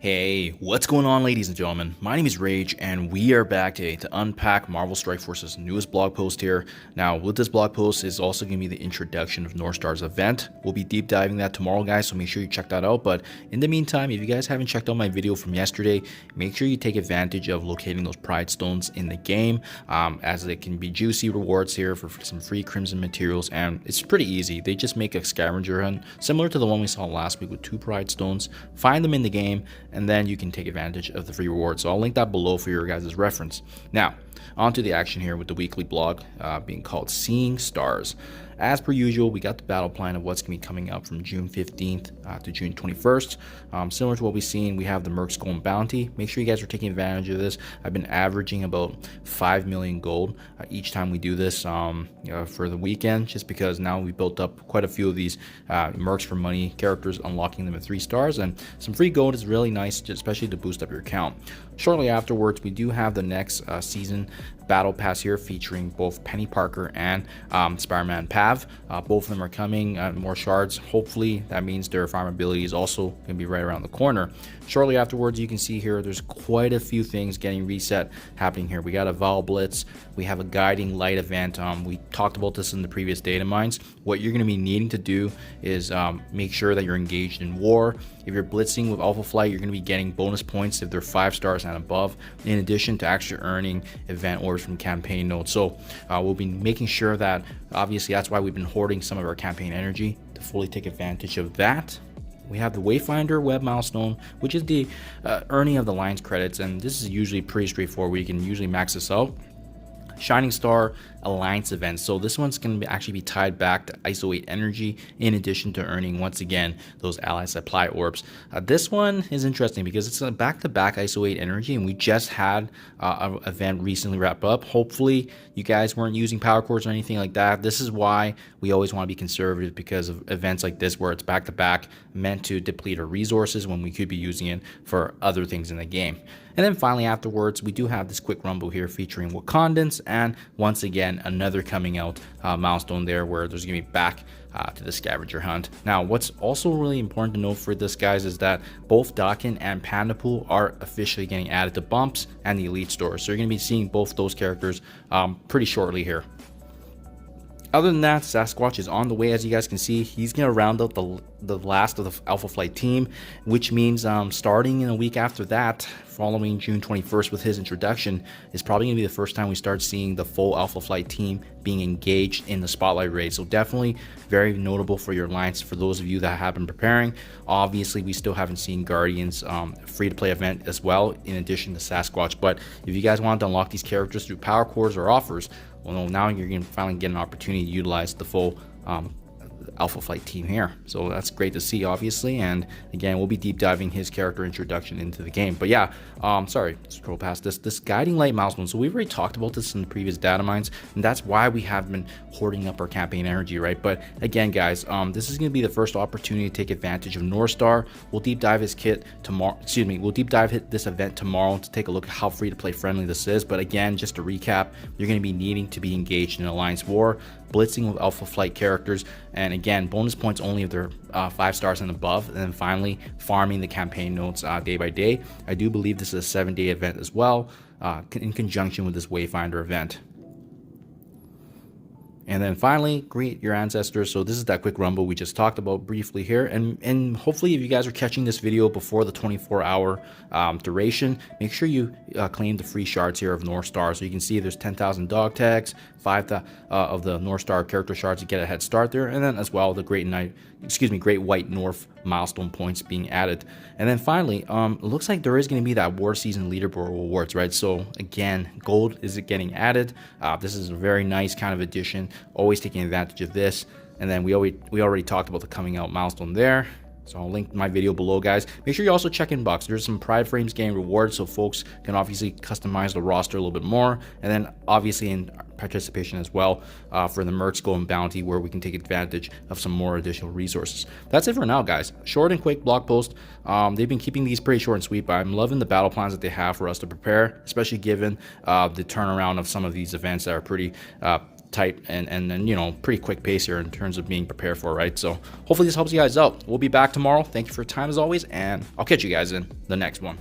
Hey, what's going on, ladies and gentlemen? My name is Rayge, and we are back today to unpack Marvel Strike Force's newest blog post here. Now, with this blog post is also going to be the introduction of NORTHSTAR's event. We'll be deep diving that tomorrow, guys, so make sure you check that out. But in the meantime, if you guys haven't checked out my video from yesterday, make sure you take advantage of locating those Pride Stones in the game, as it can be juicy rewards here for some free Crimson materials, and it's pretty easy. They just make a scavenger hunt, similar to the one we saw last week with 2 Pride Stones. Find them in the game, and then you can take advantage of the free rewards. So I'll link that below for your guys' reference. Now, on to the action here with the weekly blog being called Seeing Stars. As per usual, we got the battle plan of what's going to be coming out from June 15th to June 21st. Similar to what we've seen, we have the Mercs Golden Bounty. Make sure you guys are taking advantage of this. I've been averaging about 5 million gold each time we do this for the weekend, just because now we built up quite a few of these Mercs for money characters, unlocking them at 3 stars, and some free gold is really nice, especially to boost up your account. Shortly afterwards, we do have the next season battle pass here featuring both Penny Parker and Spider-Man Pav. Both of them are coming, more shards. Hopefully that means their farmability is also going to be right around the corner. Shortly afterwards, you can see here there's quite a few things getting reset happening here. We got a Val Blitz, we have a Guiding Light event. We talked about this in the previous data mines. What you're going to be needing to do is make sure that you're engaged in war. If you're blitzing with Alpha Flight, you're going to be getting bonus points if they're 5 stars and above, in addition to actually earning event orders from campaign nodes. So we'll be making sure that, obviously that's why we've been hoarding some of our campaign energy to fully take advantage of that. We have the Wayfinder web milestone, which is the earning of the Lions credits, and this is usually pretty straightforward. You can usually max this out. Shining Star Alliance events. So this one's going to actually be tied back to ISO-8 energy, in addition to earning once again those ally supply orbs. This one is interesting because it's a back-to-back ISO-8 energy, and we just had an event recently wrap up. Hopefully you guys weren't using power cores or anything like that. This is why we always want to be conservative, because of events like this where it's back-to-back, meant to deplete our resources when we could be using it for other things in the game. And then finally afterwards, we do have this quick rumble here featuring Wakandans, and once again another coming out milestone there where there's gonna be back to the scavenger hunt. Now, what's also really important to note for this, guys, is that both Dakin and Pandapool are officially getting added to bumps and the elite store, so you're gonna be seeing both those characters pretty shortly here. Other than that, Sasquatch is on the way. As you guys can see, he's going to round out the last of the Alpha Flight team, which means starting in a week after that, following June 21st with his introduction, is probably going to be the first time we start seeing the full Alpha Flight team being engaged in the Spotlight raid. So definitely very notable for your alliance, for those of you that have been preparing. Obviously, we still haven't seen Guardians free-to-play event as well, in addition to Sasquatch. But if you guys want to unlock these characters through power cores or offers, well, now you're going to finally get an opportunity to utilize the full Alpha Flight team here. So that's great to see, obviously. And again, we'll be deep diving his character introduction into the game. But yeah, sorry, scroll past this Guiding Light milestone. So we've already talked about this in the previous data mines, and that's why we have been hoarding up our campaign energy, right? But again, guys, this is going to be the first opportunity to take advantage of NORTHSTAR. We'll deep dive his kit tomorrow. Excuse me, we'll deep dive this event tomorrow to take a look at how free to play friendly this is. But again, just to recap, you're going to be needing to be engaged in Alliance War, blitzing with Alpha Flight characters, and again, bonus points only if they're 5 stars and above, and then finally farming the campaign nodes day by day. I do believe this is a 7-day event as well, in conjunction with this Wayfinder event. And then finally, greet your ancestors. So this is that quick rumble we just talked about briefly here. And hopefully if you guys are catching this video before the 24-hour duration, make sure you claim the free shards here of NORTHSTAR. So you can see there's 10,000 dog tags, 5 of the NORTHSTAR character shards to get a head start there. And then as well, the Great White North milestone points being added. And then finally, it looks like there is going to be that War Season leaderboard rewards, right? So again, gold is getting added. This is a very nice kind of addition, always taking advantage of this. And then we already talked about the coming out milestone there. So I'll link my video below, guys. Make sure you also check inbox. There's some Pride Frames getting rewards, so folks can obviously customize the roster a little bit more. And then obviously in participation as well for the Mercs Golden Bounty, where we can take advantage of some more additional resources. That's it for now, guys. Short and quick blog post. They've been keeping these pretty short and sweet, but I'm loving the battle plans that they have for us to prepare, especially given the turnaround of some of these events that are pretty tight and you know, pretty quick pace here in terms of being prepared for, right? So hopefully this helps you guys out. We'll be back tomorrow. Thank you for your time as always, and I'll catch you guys in the next one.